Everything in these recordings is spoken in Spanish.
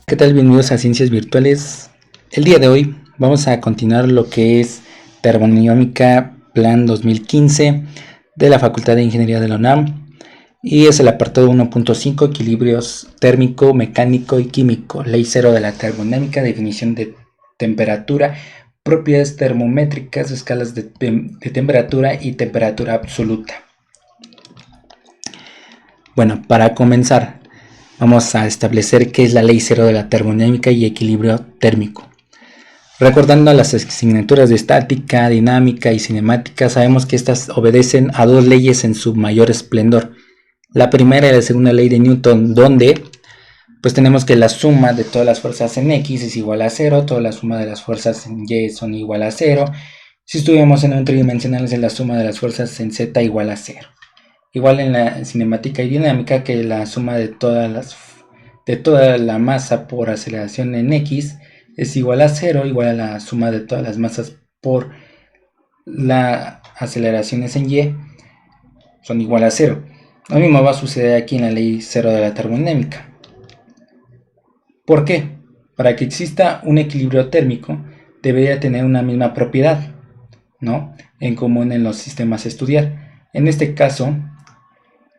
¿Qué tal? Bienvenidos a Ciencias Virtuales. El día de hoy vamos a continuar lo que es Termodinámica Plan 2015 de la Facultad de Ingeniería de la UNAM y es el apartado 1.5 Equilibrios térmico, mecánico y químico, Ley 0 de la termodinámica, definición de temperatura, propiedades termométricas, escalas de temperatura y temperatura absoluta. Bueno, para comenzar vamos a establecer qué es la ley 0 de la termodinámica y equilibrio térmico. Recordando las asignaturas de estática, dinámica y cinemática, sabemos que estas obedecen a dos leyes en su mayor esplendor. La primera y la segunda ley de Newton, donde pues tenemos que la suma de todas las fuerzas en X es igual a 0, toda la suma de las fuerzas en Y son igual a 0. Si estuviéramos en un tridimensional es la suma de las fuerzas en Z igual a 0. Igual en la cinemática y dinámica, que la suma de toda la masa por aceleración en X es igual a 0, igual a la suma de todas las masas por las aceleraciones en Y son igual a 0. Lo mismo va a suceder aquí en la ley 0 de la termodinámica. ¿Por qué? Para que exista un equilibrio térmico debería tener una misma propiedad, ¿no? En común en los sistemas a estudiar. En este caso,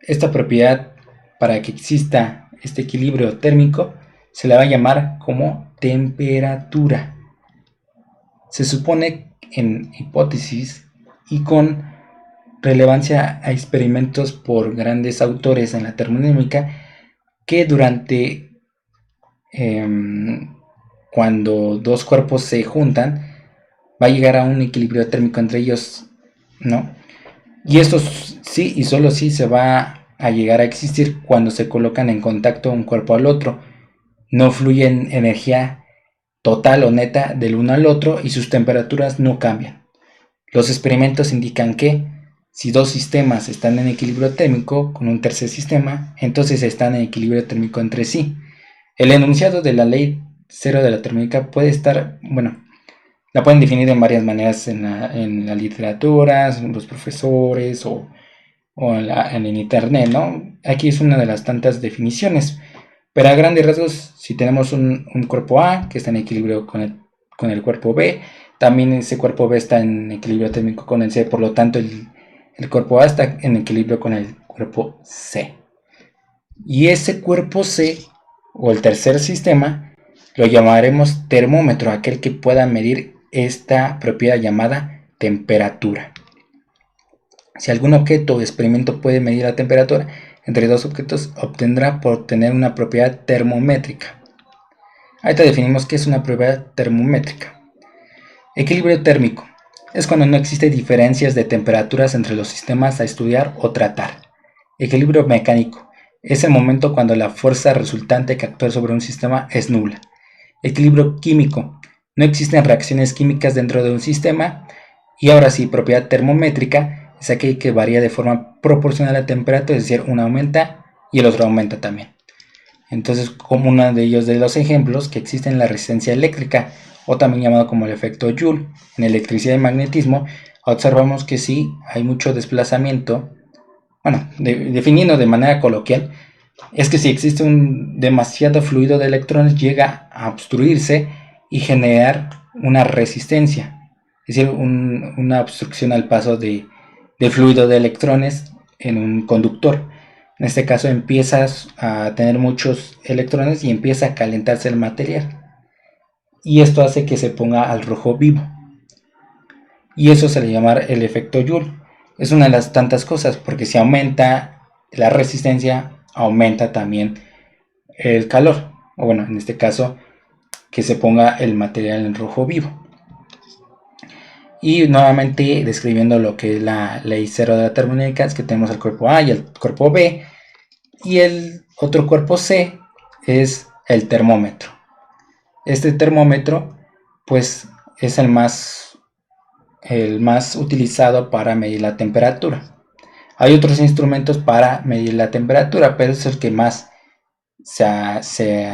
esta propiedad, para que exista este equilibrio térmico, se la va a llamar como temperatura. Se supone en hipótesis y con relevancia a experimentos por grandes autores en la termodinámica que durante cuando dos cuerpos se juntan va a llegar a un equilibrio térmico entre ellos, ¿no? Y esto sí y solo sí se va a llegar a existir cuando se colocan en contacto un cuerpo al otro. No fluye energía total o neta del uno al otro y sus temperaturas no cambian. Los experimentos indican que si dos sistemas están en equilibrio térmico con un tercer sistema, entonces están en equilibrio térmico entre sí. El enunciado de la ley 0 de la termodinámica puede estar, la pueden definir en varias maneras en la literatura, en los profesores o en internet, ¿no? Aquí es una de las tantas definiciones. Pero a grandes rasgos, si tenemos un cuerpo A que está en equilibrio con el cuerpo B, también ese cuerpo B está en equilibrio térmico con el C, por lo tanto el cuerpo A está en equilibrio con el cuerpo C. Y ese cuerpo C, o el tercer sistema, lo llamaremos termómetro, aquel que pueda medir esta propiedad llamada temperatura. Si algún objeto o experimento puede medir la temperatura entre dos objetos, obtendrá por tener una propiedad termométrica. Ahorita definimos qué es una propiedad termométrica. Equilibrio térmico es cuando no existen diferencias de temperaturas entre los sistemas a estudiar o tratar. Equilibrio mecánico es el momento cuando la fuerza resultante que actúa sobre un sistema es nula. Equilibrio químico. No existen reacciones químicas dentro de un sistema. Y ahora sí, propiedad termométrica es aquel que varía de forma proporcional a la temperatura, es decir, uno aumenta y el otro aumenta también. Entonces, como uno de ellos de los ejemplos que existe en la resistencia eléctrica, o también llamado como el efecto Joule, en electricidad y magnetismo, observamos que sí hay mucho desplazamiento. Definiendo de manera coloquial, es que si existe un demasiado fluido de electrones llega a obstruirse y generar una resistencia, es decir, una obstrucción al paso de fluido de electrones en un conductor. En este caso empiezas a tener muchos electrones y empieza a calentarse el material. Y esto hace que se ponga al rojo vivo. Y eso se le llama el efecto Joule. Es una de las tantas cosas, porque si aumenta la resistencia, aumenta también el calor. O bueno, en este caso, que se ponga el material en rojo vivo. Y nuevamente describiendo lo que es la ley 0 de la termodinámica, es que tenemos el cuerpo A y el cuerpo B. Y el otro cuerpo C es el termómetro. Este termómetro pues es el más utilizado para medir la temperatura. Hay otros instrumentos para medir la temperatura, pero es el que más se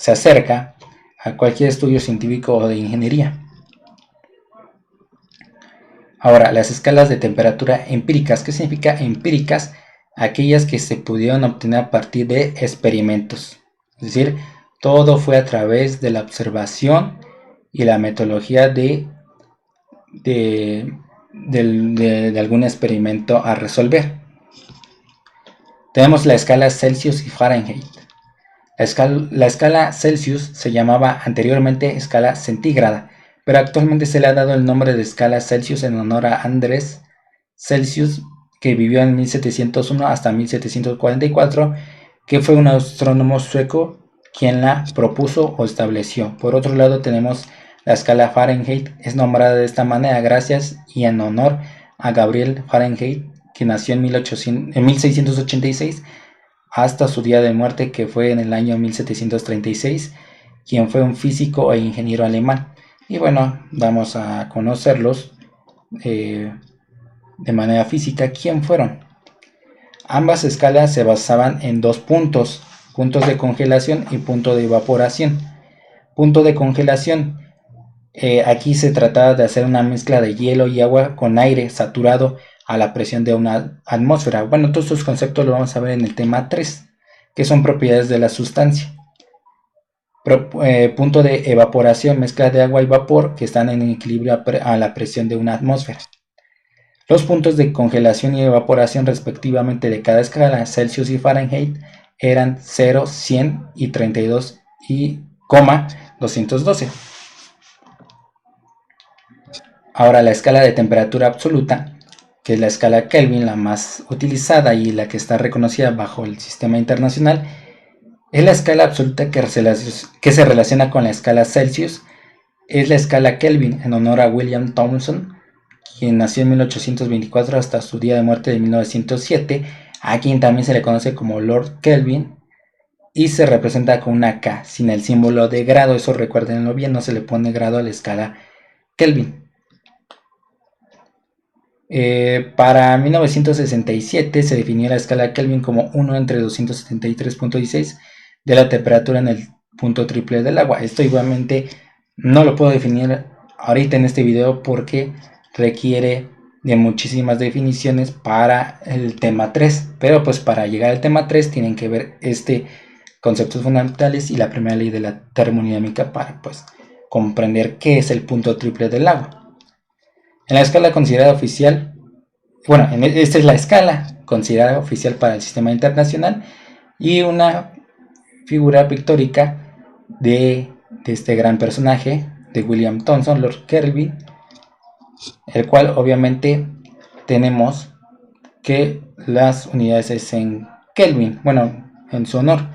acerca a cualquier estudio científico o de ingeniería. Ahora, las escalas de temperatura empíricas. ¿Qué significa empíricas? Aquellas que se pudieron obtener a partir de experimentos. Es decir, todo fue a través de la observación y la metodología de algún experimento a resolver. Tenemos la escala Celsius y Fahrenheit. La escala Celsius se llamaba anteriormente escala centígrada, pero actualmente se le ha dado el nombre de escala Celsius en honor a Andrés Celsius, que vivió en 1701 hasta 1744, que fue un astrónomo sueco quien la propuso o estableció. Por otro lado tenemos la escala Fahrenheit, es nombrada de esta manera gracias y en honor a Gabriel Fahrenheit, que nació en 1686 hasta su día de muerte, que fue en el año 1736, quien fue un físico e ingeniero alemán. Y bueno, vamos a conocerlos de manera física. ¿Quién fueron? Ambas escalas se basaban en dos puntos de congelación y punto de evaporación. Punto de congelación, aquí se trataba de hacer una mezcla de hielo y agua con aire saturado a la presión de una atmósfera. Bueno, todos estos conceptos los vamos a ver en el tema 3, que son propiedades de la sustancia. Punto de evaporación, mezcla de agua y vapor que están en equilibrio a la presión de una atmósfera. Los puntos de congelación y evaporación respectivamente de cada escala Celsius y Fahrenheit eran 0, 100 y 32 y 212. Ahora la escala de temperatura absoluta, que es la escala Kelvin, la más utilizada y la que está reconocida bajo el sistema internacional, es la escala absoluta que se relaciona con la escala Celsius. Es la escala Kelvin en honor a William Thomson, quien nació en 1824 hasta su día de muerte de 1907, a quien también se le conoce como Lord Kelvin, y se representa con una K, sin el símbolo de grado. Eso recuérdenlo bien, no se le pone grado a la escala Kelvin. Para 1967 se definió la escala Kelvin como 1 entre 273.16 de la temperatura en el punto triple del agua. Esto igualmente no lo puedo definir ahorita en este video porque requiere de muchísimas definiciones para el tema 3, pero pues para llegar al tema 3 tienen que ver conceptos fundamentales y la primera ley de la termodinámica para pues comprender qué es el punto triple del agua. En la escala considerada oficial, bueno, esta es la escala considerada oficial para el sistema internacional y una figura pictórica de este gran personaje de William Thomson, Lord Kelvin, el cual obviamente tenemos que las unidades es en Kelvin, bueno, en su honor,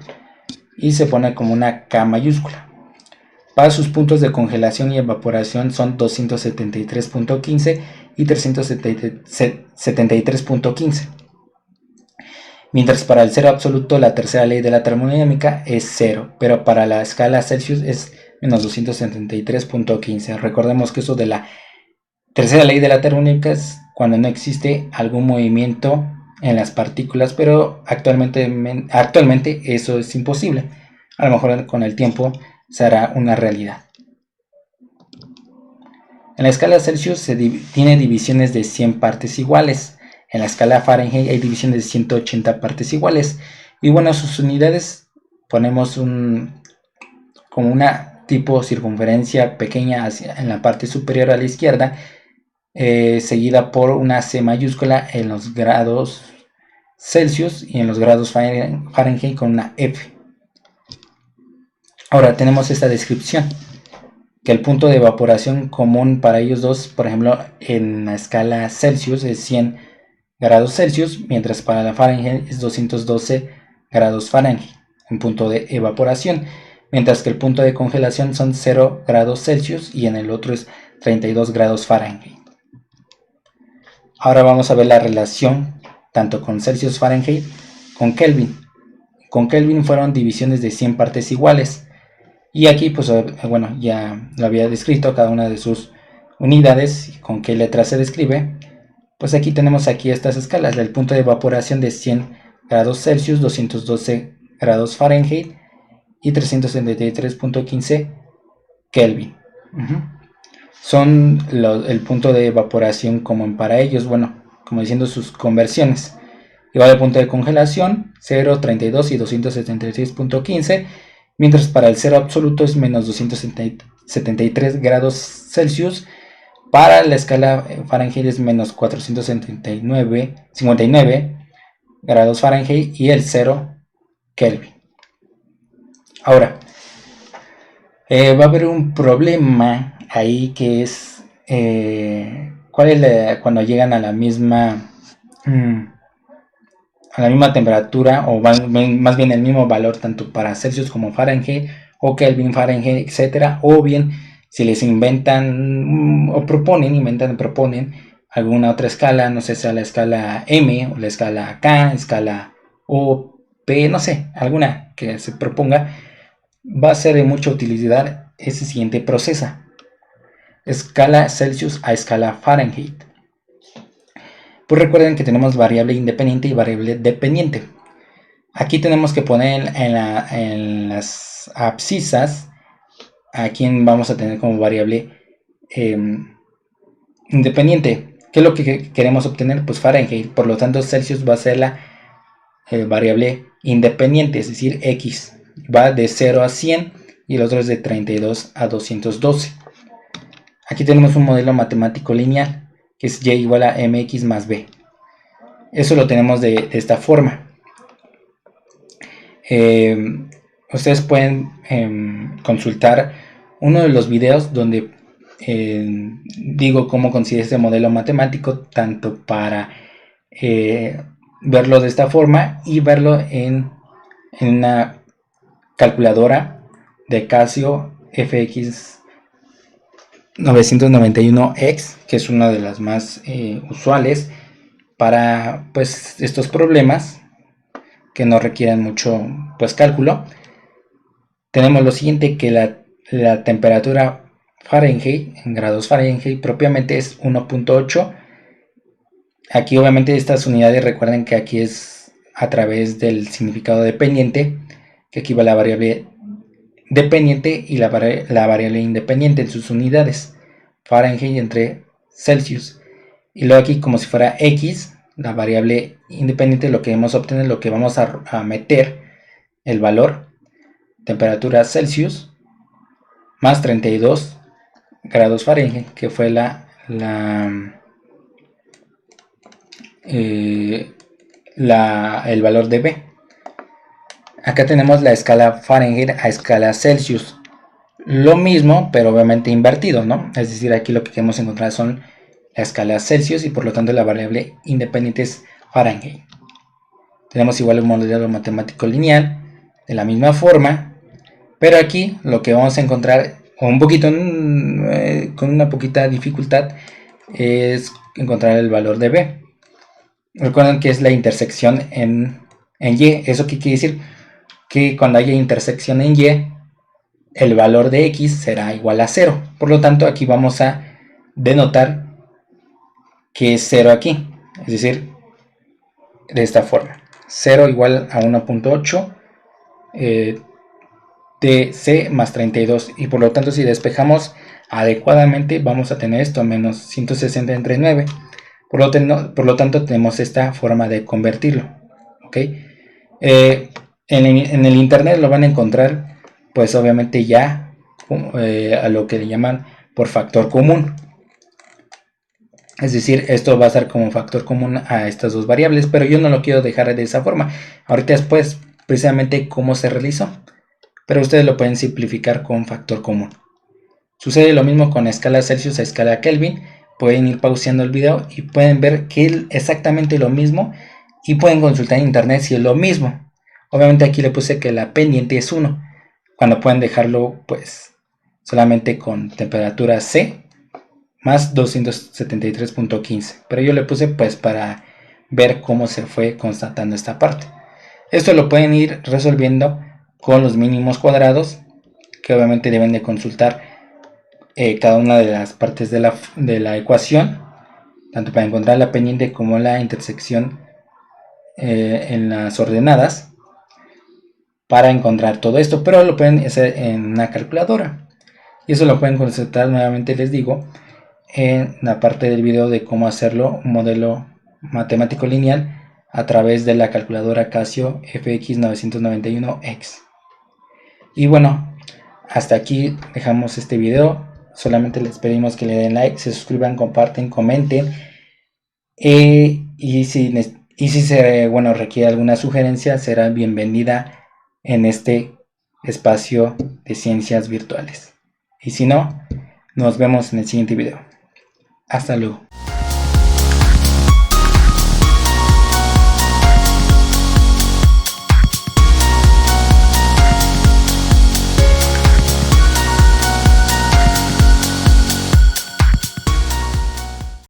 y se pone como una K mayúscula. Para sus puntos de congelación y evaporación son 273.15 y 373.15. Mientras para el cero absoluto la tercera ley de la termodinámica es 0, pero para la escala Celsius es menos 273.15. Recordemos que eso de la tercera ley de la termodinámica es cuando no existe algún movimiento en las partículas, pero actualmente eso es imposible. A lo mejor con el tiempo será una realidad. En la escala Celsius tiene divisiones de 100 partes iguales. En la escala Fahrenheit hay divisiones de 180 partes iguales. Y bueno, sus unidades ponemos como una tipo circunferencia pequeña en la parte superior a la izquierda, seguida por una C mayúscula en los grados Celsius y en los grados Fahrenheit con una F. Ahora tenemos esta descripción, que el punto de evaporación común para ellos dos, por ejemplo, en la escala Celsius es 100 grados Celsius, mientras para la Fahrenheit es 212 grados Fahrenheit en punto de evaporación, mientras que el punto de congelación son 0 grados Celsius y en el otro es 32 grados Fahrenheit. Ahora vamos a ver la relación tanto con Celsius, Fahrenheit, con Kelvin. Con Kelvin fueron divisiones de 100 partes iguales. Y aquí, pues bueno, ya lo había descrito cada una de sus unidades y con qué letra se describe. Pues aquí tenemos estas escalas, del punto de evaporación de 100 grados Celsius, 212 grados Fahrenheit y 373.15 Kelvin. Son el punto de evaporación común para ellos, bueno, como diciendo sus conversiones. Igual el punto de congelación, 0, 32 y 276.15. mientras para el cero absoluto es menos 273 grados Celsius, para la escala Fahrenheit es menos 459 grados Fahrenheit y el 0 Kelvin. Ahora, va a haber un problema ahí que es ¿cuál es cuando llegan a la misma temperatura, o más bien el mismo valor tanto para Celsius como Fahrenheit o Kelvin, Fahrenheit, etcétera, o bien si les inventan o proponen alguna otra escala, no sé, sea la escala M o la escala K, escala O, P, no sé, alguna que se proponga, va a ser de mucha utilidad ese siguiente proceso: escala Celsius a escala Fahrenheit. Pues recuerden que tenemos variable independiente y variable dependiente. Aquí tenemos que poner en las abscisas a quien vamos a tener como variable independiente. ¿Qué es lo que queremos obtener? Pues Fahrenheit. Por lo tanto, Celsius va a ser la variable independiente, es decir, X. Va de 0 a 100 y el otro es de 32 a 212. Aquí tenemos un modelo matemático lineal, que es y igual a mx más b. Eso lo tenemos de esta forma. Ustedes pueden consultar uno de los videos donde digo cómo consigue este modelo matemático, tanto para verlo de esta forma y verlo en una calculadora de Casio FX 991X, que es una de las más usuales para pues estos problemas que no requieren mucho pues cálculo. Tenemos lo siguiente, que la temperatura Fahrenheit en grados Fahrenheit propiamente es 1.8. Aquí obviamente estas unidades, recuerden que aquí es a través del significado dependiente, que aquí va la variable dependiente y la variable independiente en sus unidades, Fahrenheit entre Celsius, y luego aquí como si fuera X, la variable independiente, lo que vamos a obtener, lo que vamos a meter, el valor, temperatura Celsius, más 32 grados Fahrenheit, que fue el valor de B. Acá tenemos la escala Fahrenheit a escala Celsius. Lo mismo, pero obviamente invertido, ¿no? Es decir, aquí lo que queremos encontrar son la escala Celsius y por lo tanto la variable independiente es Fahrenheit. Tenemos igual un modelo matemático lineal de la misma forma, pero aquí lo que vamos a encontrar un poquito con una poquita dificultad es encontrar el valor de B. Recuerden que es la intersección en Y. ¿Eso qué quiere decir? Que cuando haya intersección en Y, el valor de X será igual a 0. Por lo tanto, aquí vamos a denotar que es 0 aquí. Es decir, de esta forma. 0 igual a 1.8 DC más 32. Y por lo tanto, si despejamos adecuadamente, vamos a tener esto, menos 160 entre 9. Por lo tanto, tenemos esta forma de convertirlo. ¿Ok? En el internet lo van a encontrar, pues obviamente ya a lo que le llaman por factor común. Es decir, esto va a ser como factor común a estas dos variables, pero yo no lo quiero dejar de esa forma. Ahorita después, precisamente cómo se realizó, pero ustedes lo pueden simplificar con factor común. Sucede lo mismo con escala Celsius a escala Kelvin. Pueden ir pauseando el video y pueden ver que es exactamente lo mismo y pueden consultar en internet si es lo mismo. Obviamente aquí le puse que la pendiente es 1, cuando pueden dejarlo pues solamente con temperatura C más 273.15, pero yo le puse pues para ver cómo se fue constatando esta parte. Esto lo pueden ir resolviendo con los mínimos cuadrados, que obviamente deben de consultar cada una de las partes de la ecuación, tanto para encontrar la pendiente como la intersección en las ordenadas, para encontrar todo esto, pero lo pueden hacer en una calculadora, y eso lo pueden consultar, nuevamente les digo, en la parte del video de cómo hacerlo, un modelo matemático lineal a través de la calculadora Casio FX 991X. Y bueno, hasta aquí dejamos este video. Solamente les pedimos que le den like, se suscriban, comparten, comenten. Y si se, bueno, requiere alguna sugerencia, será bienvenida en este espacio de ciencias virtuales. Y si no, nos vemos en el siguiente video. Hasta luego.